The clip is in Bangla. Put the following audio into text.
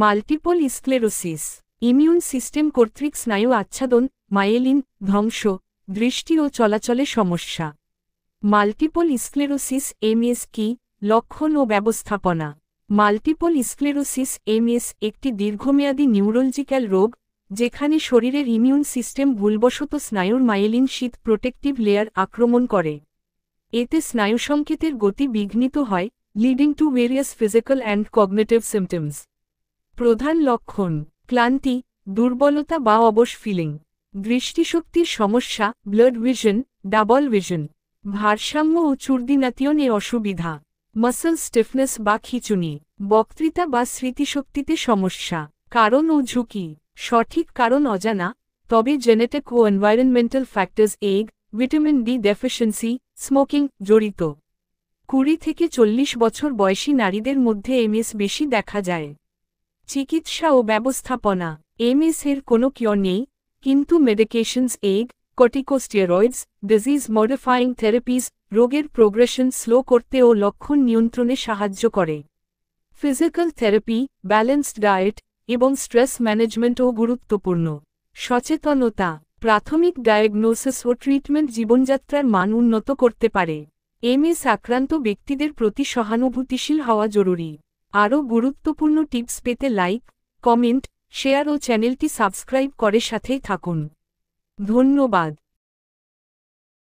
মাল্টিপল স্ক্লেরোসিস ইমিউন সিস্টেম কর্তৃক স্নায়ু আচ্ছাদন, মায়েলিন ধ্বংস, দৃষ্টি ও চলাচলে সমস্যা। মাল্টিপল স্ক্লেরোসিস এমএস কি, লক্ষণ ও ব্যবস্থাপনা। মাল্টিপল স্ক্লেরোসিস এমএস একটি দীর্ঘমেয়াদী নিউরোলজিক্যাল রোগ, যেখানে শরীরের ইমিউন সিস্টেম ভুলবশত স্নায়ুর মায়েলিন শীত প্রোটেক্টিভ লেয়ার আক্রমণ করে। এতে স্নায়ু সংকেতের গতি বিঘ্নিত হয়, leading to various physical and cognitive symptoms. প্রধান লক্ষণ: ক্লান্তি, দুর্বলতা বা অবশ ফিলিং, দৃষ্টিশক্তির সমস্যা, ব্লাড ভিশন, ডাবল ভিশন, ভারসাম্য ও চূর্দিনাতিয়নে অসুবিধা, মাসল স্টিফনেস বা খিঁচুনি, বক্তৃতা বা স্মৃতিশক্তিতে সমস্যা। কারণ ও ঝুঁকি: সঠিক কারণ অজানা, তবে জেনেটিক ও environmental factors vitamin D deficiency, smoking জড়িত। 20 থেকে 40 বছর বয়সী নারীদের মধ্যে এমএস বেশি দেখা যায়। চিকিৎসা ও ব্যবস্থাপনা: এমএস এর কোনো কিওর নেই, কিন্তু মেডিকেশনস কর্টিকোস্টেরয়েডস, ডিজিজ মডিফাইং থেরাপিজ রোগের প্রোগ্রেশন স্লো করতে ও লক্ষণ নিয়ন্ত্রণে সাহায্য করে। ফিজিক্যাল থেরাপি, ব্যালেন্সড ডায়েট এবং স্ট্রেস ম্যানেজমেন্টও গুরুত্বপূর্ণ। সচেতনতা: প্রাথমিক ডায়াগনোসিস ও ট্রিটমেন্ট জীবনযাত্রার মান উন্নত করতে পারে। এমএস আক্রান্ত ব্যক্তিদের প্রতি সহানুভূতিশীল হওয়া জরুরি। আরও গুরুত্বপূর্ণ টিপস পেতে লাইক, কমেন্ট, শেয়ার ও চ্যানেলটি সাবস্ক্রাইব করে সাথেই থাকুন। ধন্যবাদ।